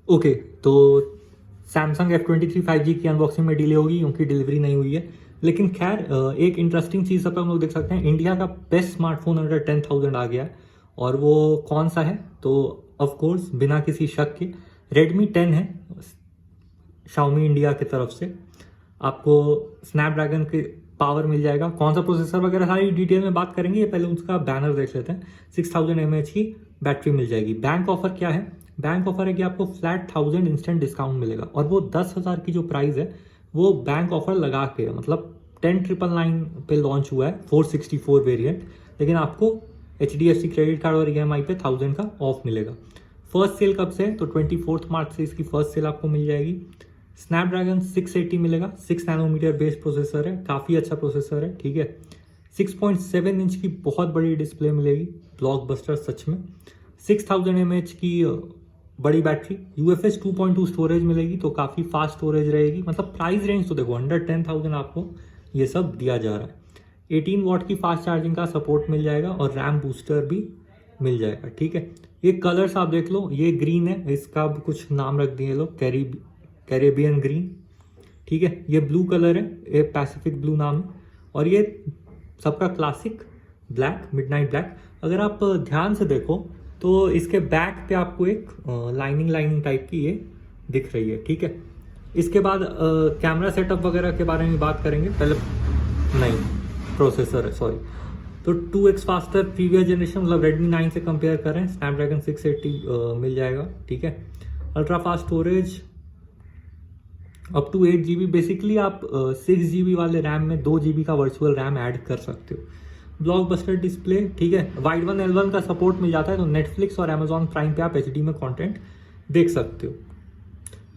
Okay, तो Samsung F23 5G की unboxing में डिले होगी क्योंकि डिलीवरी नहीं हुई है। लेकिन खैर एक इंटरेस्टिंग चीज़ सब हम लोग देख सकते हैं, इंडिया का बेस्ट स्मार्टफोन अंडर 10,000 आ गया है। और वो कौन सा है? तो ऑफ कोर्स बिना किसी शक के Redmi 10 है, Xiaomi इंडिया की तरफ से। आपको स्नैपड्रैगन के पावर मिल जाएगा, कौन सा प्रोसेसर वगैरह सारी डिटेल में बात करेंगे। ये पहले उसका बैनर देख लेते हैं। 6000 mAh की बैटरी मिल जाएगी। बैंक ऑफर क्या है? बैंक ऑफर है कि आपको फ्लैट 1000 इंस्टेंट डिस्काउंट मिलेगा, और वो 10,000 की जो प्राइस है वो बैंक ऑफर लगा के है। मतलब 10,999 पे लॉन्च हुआ है 464 वेरिएंट, लेकिन आपको HDFC क्रेडिट कार्ड और EMI पे 1000 का ऑफ मिलेगा। फर्स्ट सेल कब से है? तो 24 मार्च से इसकी फर्स्ट सेल आपको मिल जाएगी। स्नैपड्रैगन 680 मिलेगा, 6 नैनोमीटर बेस्ड प्रोसेसर है, काफ़ी अच्छा प्रोसेसर है, ठीक है। 6.7 इंच की बहुत बड़ी डिस्प्ले मिलेगी, ब्लॉकबस्टर सच में। 6000 mAh की बड़ी बैटरी, UFS 2.2 स्टोरेज मिलेगी, तो काफ़ी फास्ट स्टोरेज रहेगी। मतलब प्राइस रेंज तो देखो, अंडर 10,000 आपको ये सब दिया जा रहा है। 18 वॉट की फास्ट चार्जिंग का सपोर्ट मिल जाएगा और रैम बूस्टर भी मिल जाएगा, ठीक है। ये कलर्स आप देख लो, ये ग्रीन है, इसका भी कुछ नाम रख दिए लोग, कैरेबियन ग्रीन, ठीक है। ये ब्लू कलर है, ये पैसिफिक ब्लू नाम है। और ये सबका क्लासिक ब्लैक, मिडनाइट ब्लैक। अगर आप ध्यान से देखो तो इसके बैक पे आपको एक लाइनिंग टाइप की ये दिख रही है, ठीक है। इसके बाद कैमरा सेटअप वगैरह के बारे में बात करेंगे। पहले नहीं, प्रोसेसर है, सॉरी। तो 2x फास्टर प्रीवियस जनरेशन, मतलब Redmi 9 से कंपेयर करें, स्नैपड्रैगन 680 मिल जाएगा, ठीक है। Ultra fast storage up to 8 GB। Basically आप 6 GB वाले रैम में 2 GB का वर्चुअल रैम ऐड कर सकते हो। ब्लॉकबस्टर डिस्प्ले, ठीक है। वाइड वन L1 का सपोर्ट मिल जाता है, तो नेटफ्लिक्स और Amazon प्राइम पे आप HD में कंटेंट देख सकते हो।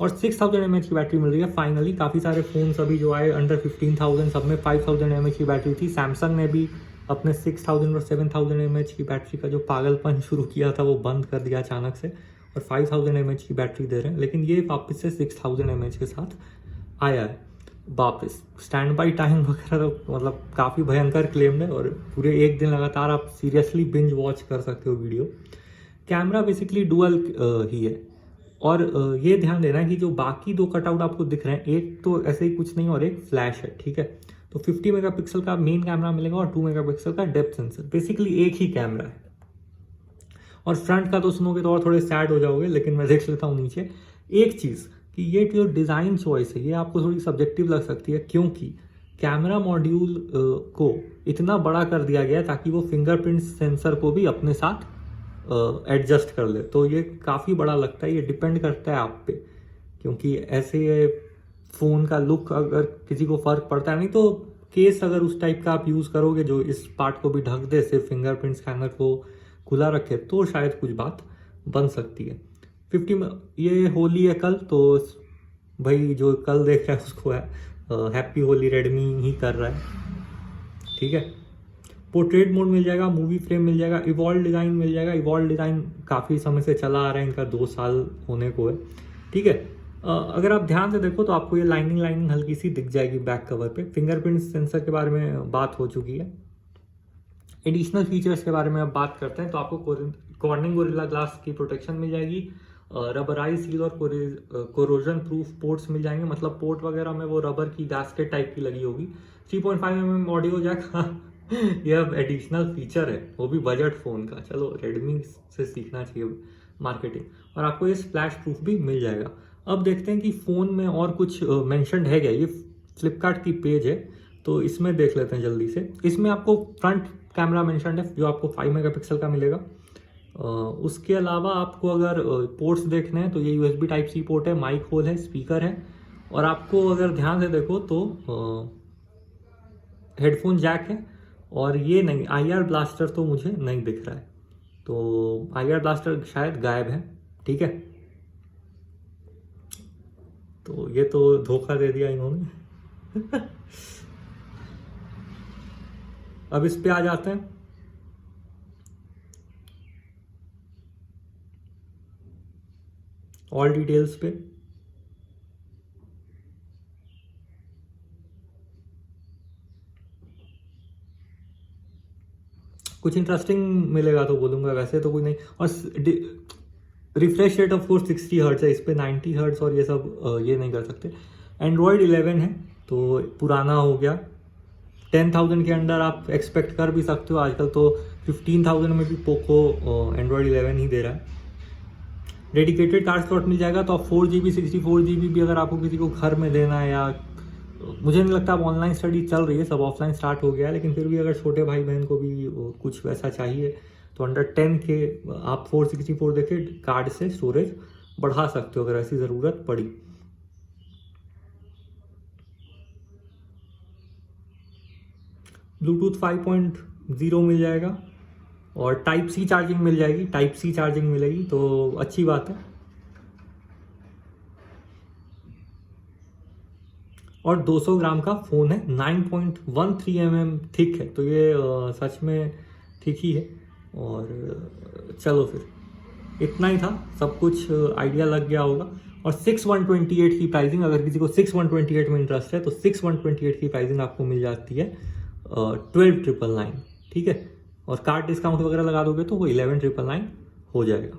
और 6000 mAh की बैटरी मिल रही है फाइनली। काफ़ी सारे फोन अभी जो आए अंडर 15,000, सब में 5000 mAh की बैटरी थी। सैमसंग ने भी अपने 6000 और 7000 mAh की बैटरी का जो पागलपन शुरू किया था वो बंद कर दिया अचानक से, और 5000 mAh की बैटरी दे रहे हैं। लेकिन ये वापस से 6000 mAh के साथ आया है वापस। स्टैंड बाई टाइम वगैरह तो मतलब काफ़ी भयंकर क्लेम है, और पूरे एक दिन लगातार आप सीरियसली बिंज वॉच कर सकते हो वीडियो। कैमरा बेसिकली डुअल ही है। और ये ध्यान देना कि जो बाकी दो कटआउट आपको दिख रहे हैं, एक तो ऐसे ही कुछ नहीं और एक फ्लैश है, ठीक है। तो 50 मेगापिक्सल का मेन कैमरा मिलेगा और 2 मेगापिक्सल का डेप्थ सेंसर, बेसिकली एक ही कैमरा है। और फ्रंट का तो सुनोगे तो और थोड़े सैड हो जाओगे, लेकिन मैं देख लेता हूँ नीचे। एक चीज़ कि ये जो डिज़ाइन चॉइस है ये आपको थोड़ी सब्जेक्टिव लग सकती है, क्योंकि कैमरा मॉड्यूल को इतना बड़ा कर दिया गया है ताकि वो फिंगरप्रिंट सेंसर को भी अपने साथ एडजस्ट कर ले। तो ये काफ़ी बड़ा लगता है, ये डिपेंड करता है आप पे, क्योंकि ऐसे फ़ोन का लुक अगर किसी को फ़र्क पड़ता है, नहीं तो केस अगर उस टाइप का आप यूज़ करोगे जो इस पार्ट को भी ढक दे, सिर्फ फिंगरप्रिंट स्कैनर को खुला रखे, तो शायद कुछ बात बन सकती है। 50 में ये होली है कल, तो भाई जो कल देख रहा है उसको हैप्पी होली रेडमी ही कर रहा है, ठीक है। पोर्ट्रेट मोड मिल जाएगा, मूवी फ्रेम मिल जाएगा, इवॉल्व डिज़ाइन मिल जाएगा। इवॉल्व डिज़ाइन काफ़ी समय से चला आ रहा है, इनका 2 साल होने को है, ठीक है। अगर आप ध्यान से देखो तो आपको ये लाइनिंग हल्की सी दिख जाएगी बैक कवर पे। फिंगरप्रिंट सेंसर के बारे में बात हो चुकी है। एडिशनल फीचर्स के बारे में अब बात करते हैं, तो आपको कॉर्निंग गोरिल्ला ग्लास की प्रोटेक्शन मिल जाएगी, रबराइज सील और कोरोजन प्रूफ पोर्ट्स मिल जाएंगे। मतलब पोर्ट वगैरह में वो रबर की गैस्केट टाइप की लगी होगी। 3.5 mm ऑडियो जैक ये अब एडिशनल फीचर है, वो भी बजट फ़ोन का। चलो रेडमी से सीखना चाहिए मार्केटिंग। और आपको ये स्प्लैश प्रूफ भी मिल जाएगा। अब देखते हैं कि फ़ोन में और कुछ मेंशन्ड है क्या। ये फ्लिपकार्ट की पेज है, तो इसमें देख लेते हैं जल्दी से। इसमें आपको फ्रंट कैमरा मेंशन्ड है जो आपको 5 मेगापिक्सल का मिलेगा। उसके अलावा आपको अगर पोर्ट्स देखने हैं तो ये USB टाइप सी पोर्ट है, माइक होल है, स्पीकर है। और आपको अगर ध्यान से देखो तो हेडफोन जैक है। और ये नहीं, IR ब्लास्टर तो मुझे नहीं दिख रहा है, तो IR ब्लास्टर शायद गायब है, ठीक है। तो ये तो धोखा दे दिया इन्होंने अब इस पे आ जाते हैं। ऑल डिटेल्स पे कुछ इंटरेस्टिंग मिलेगा तो बोलूँगा, वैसे तो कोई नहीं। और refresh rate of course 60 hertz है, इस पे 90 हर्ट्स और ये सब ये नहीं कर सकते। एंड्रॉयड 11 है तो पुराना हो गया। 10,000 के अंडर आप एक्सपेक्ट कर भी सकते हो, आजकल तो 15,000 में भी पोको एंड्रॉयड 11 ही दे रहा है। डेडिकेटेड कार्ड स्लॉट मिल जाएगा, तो आप 4GB 64GB भी अगर आपको किसी को घर में देना है, या मुझे नहीं लगता अब ऑनलाइन स्टडी चल रही है, सब ऑफलाइन स्टार्ट हो गया है, लेकिन फिर भी अगर छोटे भाई बहन को भी कुछ वैसा चाहिए तो अंडर 10 के आप 464 देके कार्ड से स्टोरेज बढ़ा सकते हो अगर ऐसी ज़रूरत पड़ी। ब्लूटूथ 5.0 मिल जाएगा और टाइप सी चार्जिंग मिल जाएगी, टाइप सी चार्जिंग मिलेगी तो अच्छी बात है। और 200 ग्राम का फ़ोन है, 9.13 mm थिक है, तो ये सच में ठीक ही है। और चलो फिर इतना ही था, सब कुछ आइडिया लग गया होगा। और 6128 की प्राइसिंग, अगर किसी को 6128 में इंटरेस्ट है तो 6128 की प्राइसिंग आपको मिल जाती है 12,999, ठीक है। और कार्ड डिस्काउंट वगैरह लगा दोगे तो वो 11,999 हो जाएगा।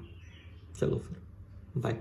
चलो फिर बाय।